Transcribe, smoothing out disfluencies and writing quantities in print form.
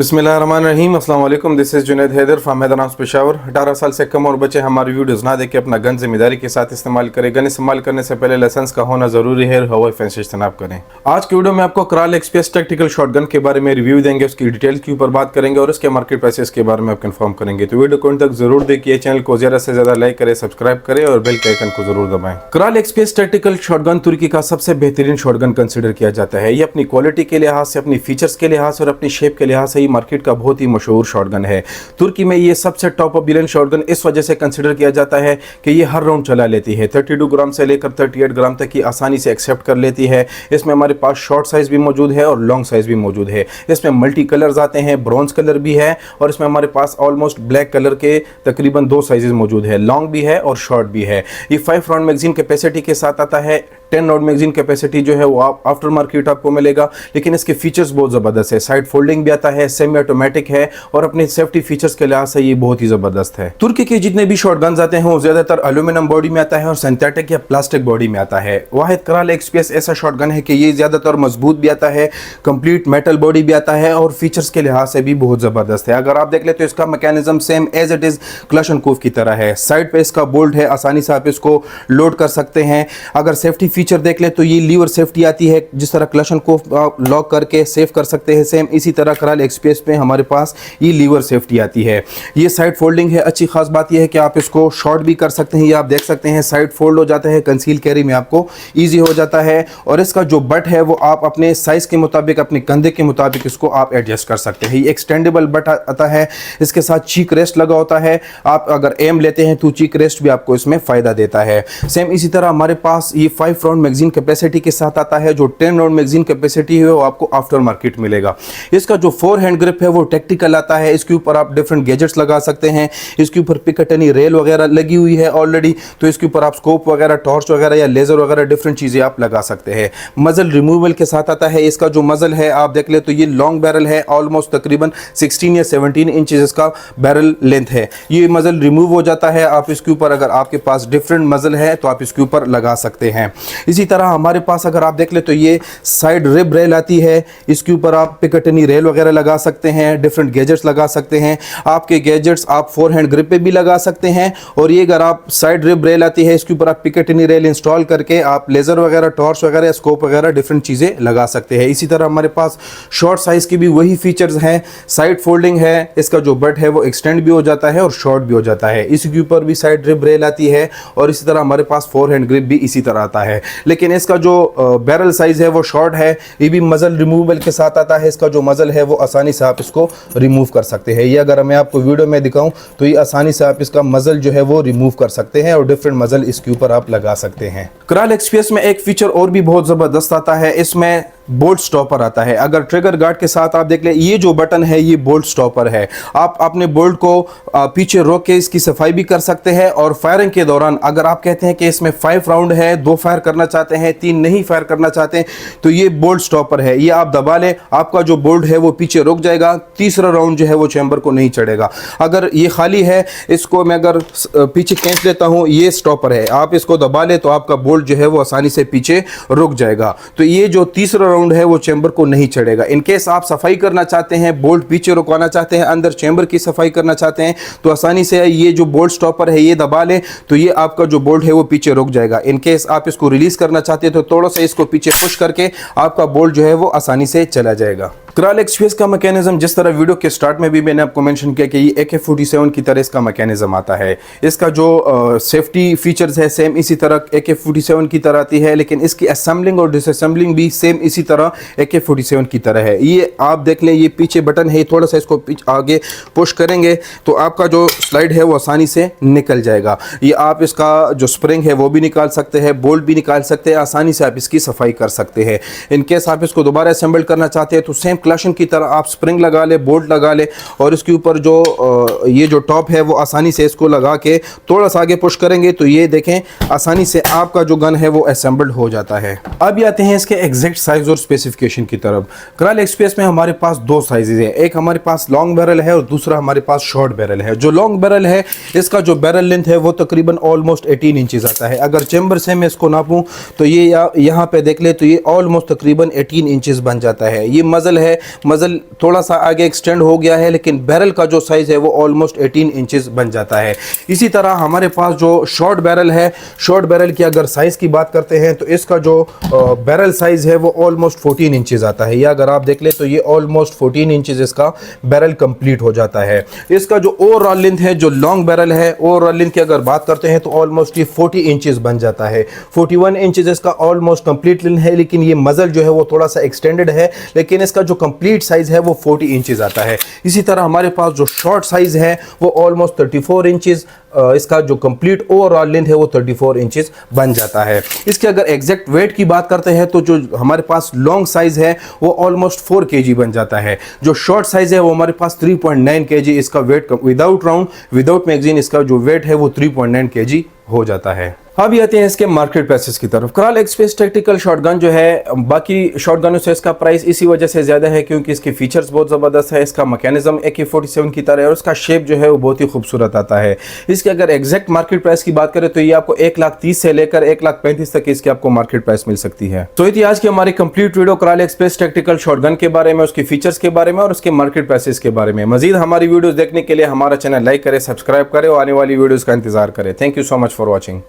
बिस्मिल्लाहिर्रहमानिर्रहीम अस्सलाम वालेकुम। This is Junaid Haider from Hyderabad Peshawar. 18 साल से कम और बच्चे हमारी वीडियोज़ ना देख के अपना गन जिम्मेदारी के साथ इस्तेमाल करें। गन इस्तेमाल करने से पहले लाइसेंस का होना ज़रूरी है। हवाई फैन से इज्तनाब करें। आज की वीडियो में आपको कराल एक्सपीएस टैक्टिकल शॉटगन के बारे में रिव्यू देंगे, उसकी डिटेल के ऊपर बात करेंगे और उसके मार्केट प्राइसेस के बारे में आपको इन्फॉर्म करेंगे। तो वीडियो को अंत तक जरूर देखिए, चैनल को ज़्यादा से ज़्यादा लाइक करें, सब्सक्राइब करें और बेल के आइकन को जरूर दबाएं। कराल एक्सपीएस टैक्टिकल शॉटगन तुर्की का सबसे बेहतरीन शॉटगन कंसिडर किया जाता है। ये अपनी क्वालिटी के लिहाज से, अपनी फीचर्स के लिहाज से और अपनी शेप के लिहाज से ये मार्केट का बहुत ही मशहूर शॉटगन है। तुर्की में ये सबसे टॉप ऑफ बिलियन शॉटगन इस वजह से कंसीडर किया जाता है कि ये हर राउंड चला लेती है। 32 ग्राम से लेकर 38 ग्राम तक की आसानी से एक्सेप्ट कर लेती है। इसमें हमारे पास शॉर्ट साइज भी मौजूद है और लॉन्ग साइज भी मौजूद है। इसमें मल्टी कलर्स आते हैं, ब्रॉन्ज कलर भी है और इसमें हमारे पास ऑलमोस्ट ब्लैक कलर के तकरीबन 2 साइजेस मौजूद है, लॉन्ग भी है और शॉर्ट भी है। ये 5 राउंड मैगजीन कैपेसिटी के साथ आता है। 10 राउंड मैगजीन कैपेसिटी जो है वो आफ्टर मार्केट आपको मिलेगा, लेकिन इसके फीचर्स बहुत ज़बरदस्त है। साइड फोल्डिंग भी आता है, सेमी ऑटोमेटिक है और अपने सेफ्टी फीचर्स के लिहाज से ये बहुत ही ज़बरदस्त है। तुर्की के जितने भी शॉटगन्स आते हैं वो ज़्यादातर एल्यूमिनियम बॉडी में आता है और सिंथेटिक या प्लास्टिक बॉडी में आता है। वाहिद कराल एक्सपीएस ऐसा शॉटगन है कि ये ज़्यादातर मजबूत भी आता है, कंप्लीट मेटल बॉडी भी आता है और फीचर्स के लिहाज से भी बहुत ज़बरदस्त है। अगर आप देख ले तो इसका mechanism same as it is Kalashnikov की तरह है। साइड पे इसका बोल्ट है, आसानी से आप इसको लोड कर सकते हैं। अगर सेफ्टी फीचर देख ले तो ये लीवर सेफ्टी आती है, जिस तरह क्लैशनकोफ लॉक करके सेव कर सकते हैं, सेम इसी तरह कराल एक्सपीएस में हमारे पास ये लीवर सेफ्टी आती है। ये साइड फोल्डिंग है। अच्छी खास बात यह है कि आप इसको शॉर्ट भी कर सकते हैं। ये आप देख सकते हैं साइड फोल्ड हो जाता है, कंसील कैरी में आपको इजी हो जाता है। और इसका जो बट है वो आप अपने साइज के मुताबिक, अपने कंधे के मुताबिक इसको आप एडजस्ट कर सकते हैं। ये एक्सटेंडेबल बट आता है। इसके साथ चीक रेस्ट लगा होता है। आप अगर एम लेते हैं तो चीक रेस्ट भी आपको इसमें फायदा देता है। सेम इसी तरह हमारे पास ये 5 राउंड मैगजीन कैपेसिटी के साथ आता है। जो 10 राउंड मैगजीन कैपेसिटी है वो आपको आफ्टर मार्केट मिलेगा। इसका जो 4 हैंड ग्रिप है वो टेक्टिकल आता है। इसके ऊपर आप डिफरेंट गैजेट्स लगा सकते हैं। इसके ऊपर पिकेटनी रेल वगैरह लगी हुई है ऑलरेडी, तो इसके ऊपर आप स्कोप वगैरह, टॉर्च वगैरह या लेजर वगैरह डिफरेंट चीजें आप लगा सकते हैं। मजल रिमूवल के साथ आता है। इसका जो मजल है आप देख ले तो ये लॉन्ग बैरल है, ऑलमोस्ट तकरीबन 16 या 17 इंचेस इसका बैरल लेंथ है। ये मजल रिमूव हो जाता है। आप इसके ऊपर, अगर आपके पास डिफरेंट मजल है तो आप इसके ऊपर लगा सकते हैं। इसी तरह हमारे पास अगर आप देख ले तो ये साइड रिब रेल आती है। इसके ऊपर आप पिकेटनी रेल वगैरह लगा सकते हैं, डिफरेंट गैजेट्स लगा सकते हैं। आपके गैजेट्स आप 4 हैंड ग्रिप पे भी लगा सकते हैं। और ये अगर आप साइड रिब रेल आती है, इसके ऊपर आप पिकेटनी रेल इंस्टॉल करके आप लेजर वगैरह, टॉर्च वगैरह, स्कोप वगैरह डिफरेंट चीजें लगा सकते हैं। इसी तरह हमारे पास शॉर्ट साइज की भी वही फीचर्स हैं। साइड फोल्डिंग है। इसका जो बट है वो एक्सटेंड भी हो जाता है और शॉर्ट भी हो जाता है। इसके ऊपर भी साइड रिब रेल आती है और इसी तरह हमारे पास 4 हैंड ग्रिप भी इसी तरह आता है। लेकिन इसका जो बैरल साइज है वो शॉर्ट है। ये भी मजल रिमूवल के साथ आता है। इसका जो मजल है वो आसानी से आप इसको रिमूव कर सकते हैं। ये अगर मैं आपको वीडियो में दिखाऊं तो ये आसानी से आप इसका मजल जो है वो रिमूव कर सकते हैं और डिफरेंट मजल इसके ऊपर आप लगा सकते हैं। कराल एक्सपीएस में एक फीचर और भी बहुत जबरदस्त आता है। इसमें बोल्ट स्टॉपर आता है। अगर ट्रिगर गार्ड के साथ आप देख ले, ये जो बटन है ये बोल्ट स्टॉपर है। आप अपने बोल्ट को पीछे रोक के इसकी सफाई भी कर सकते हैं और फायरिंग के दौरान अगर आप कहते हैं कि इसमें 5 राउंड है, 2 फायर करना चाहते हैं, 3 नहीं फायर करना चाहते हैं, तो ये बोल्ट स्टॉपर है। ये आप दबा ले, आपका जो बोल्ट है वो पीछे रुक जाएगा। तीसरा राउंड जो है वो चैम्बर को नहीं चढ़ेगा। अगर ये खाली है, इसको मैं अगर पीछे खींच लेता हूं, ये स्टॉपर है, आप इसको दबा ले तो आपका बोल्ट जो है वो आसानी से पीछे रुक जाएगा। तो ये जो तीसरा राउंड है वो चैम्बर को नहीं चढ़ेगा। इनकेस आप सफाई करना चाहते हैं, बोल्ट पीछे रुकवाना चाहते हैं, अंदर चैम्बर की सफाई करना चाहते हैं, तो आसानी से ये जो बोल्ट स्टॉपर है ये दबा ले तो ये आपका जो बोल्ट है वो पीछे रुक जाएगा। इनकेस आप इसको रिलीज करना चाहते हैं तो थोड़ा सा इसको पीछे पुश करके आपका बोल्ट जो है वो आसानी से चला जाएगा। कराल एक्सपीएस का मैकेनिज्म, जिस तरह वीडियो के स्टार्ट में भी मैंने आपको मेंशन किया कि ये AK-47 की तरह इसका मैकेनिज्म आता है। इसका जो सेफ्टी फीचर्स है सेम इसी तरह AK-47 की तरह आती है, लेकिन इसकी असेंबलिंग और डिसअसेंबलिंग भी सेम इसी तरह AK-47 की तरह है। ये आप देख लें, ये पीछे बटन है, थोड़ा सा इसको आगे पुश करेंगे तो आपका जो स्लाइड है वो आसानी से निकल जाएगा। ये आप इसका जो स्प्रिंग है वो भी निकाल सकते हैं, बोल्ट भी निकाल सकते हैं, आसानी से आप इसकी सफाई कर सकते हैं। इनकेस आप इसको दोबारा असेंबल करना चाहते हैं तो सेम क्लैशन की तरह आप स्प्रिंग लगा ले, बोल्ट लगा ले और इसके ऊपर जो ये जो टॉप है वो आसानी से इसको लगा के थोड़ा सा आगे पुश करेंगे तो ये देखें आसानी से आपका जो गन है वो असेंबल्ड हो जाता है। अब आते हैं इसके एग्जैक्ट साइज और स्पेसिफिकेशन की तरफ। कराल एक्सपीएस में हमारे पास 2 साइजेज हैं। एक हमारे पास लॉन्ग बैरल है और दूसरा हमारे पास शॉर्ट बैरल है। जो लॉन्ग बैरल है इसका जो बैरल लेंथ है वो तकरीबन ऑलमोस्ट 18 इंचेस आता है। अगर चेंबर से मैं इसको नापूं तो ये यहाँ पे देख ले तो ये ऑलमोस्ट तकरीबन 18 इंचेस बन जाता है। ये मजल है है मजल थोड़ा सा आगे एक्सटेंड हो गया है, लेकिन बैरल का जो साइज है वो ऑलमोस्ट 18 इंचेस बन जाता है। इसी तरह हमारे पास जो शॉर्ट बैरल है, शॉर्ट बैरल की अगर साइज की बात करते हैं तो इसका जो बैरल साइज है वो ऑलमोस्ट 14 इंचेस आता है। या अगर आप देख ले तो ये ऑलमोस्ट 14 इंचेस इसका बैरल कंप्लीट हो जाता है। इसका जो ओवरऑल लेंथ है, जो लॉन्ग बैरल है, ओवरऑल लेंथ की अगर बात करते हैं तो ऑलमोस्ट ये 40 इंचेस बन जाता है। 41 इंचेस इसका ऑलमोस्ट कंप्लीट लेंथ है, लेकिन ये मजल जो है वो थोड़ा सा एक्सटेंडेड है, लेकिन इसका जो कंप्लीट साइज है वो 40 इंचेस आता है। इसी तरह हमारे पास जो शॉर्ट साइज है वो ऑलमोस्ट 34 इंचेस, इसका जो कंप्लीट ओवरऑल लेंथ है वो 34 इंचेस बन जाता है। इसके अगर एग्जैक्ट वेट की बात करते हैं तो जो हमारे पास लॉन्ग साइज है वो ऑलमोस्ट 4 kg बन जाता है। जो शॉर्ट साइज है वो हमारे पास 3.9 kg इसका weight, without round without magazine इसका जो वेट है वो 3.9 kg हो जाता है। अभी आते हैं इसके मार्केट प्राइसेस की तरफ। कराल एक्सप्रेस टैक्टिकल शॉटगन जो है बाकी शॉटगनों से इसका प्राइस इसी वजह से ज़्यादा है क्योंकि इसके फीचर्स बहुत ज़बरदस्त है। इसका मैकेनिज्म AK-47 की तरह है और इसका शेप जो है वो बहुत ही खूबसूरत आता है। इसके अगर एग्जैक्ट मार्केट प्राइस की बात करें तो ये आपको 1,30,000 से लेकर 1,35,000 तक इसकी आपको मार्केट प्राइस मिल सकती है। तो ये आज की हमारी कंप्लीट वीडियो कराल एक्सप्रेस टैक्टिकल शॉटगन के बारे में, उसके फीचर्स के बारे में और उसके मार्केट प्राइसेस के बारे में। मजीद हमारी वीडियोज़ देखने के लिए हमारा चैनल लाइक करें, सब्सक्राइब करें और आने वाली वीडियोज़ का इंतजार करें। Thank you so much for watching.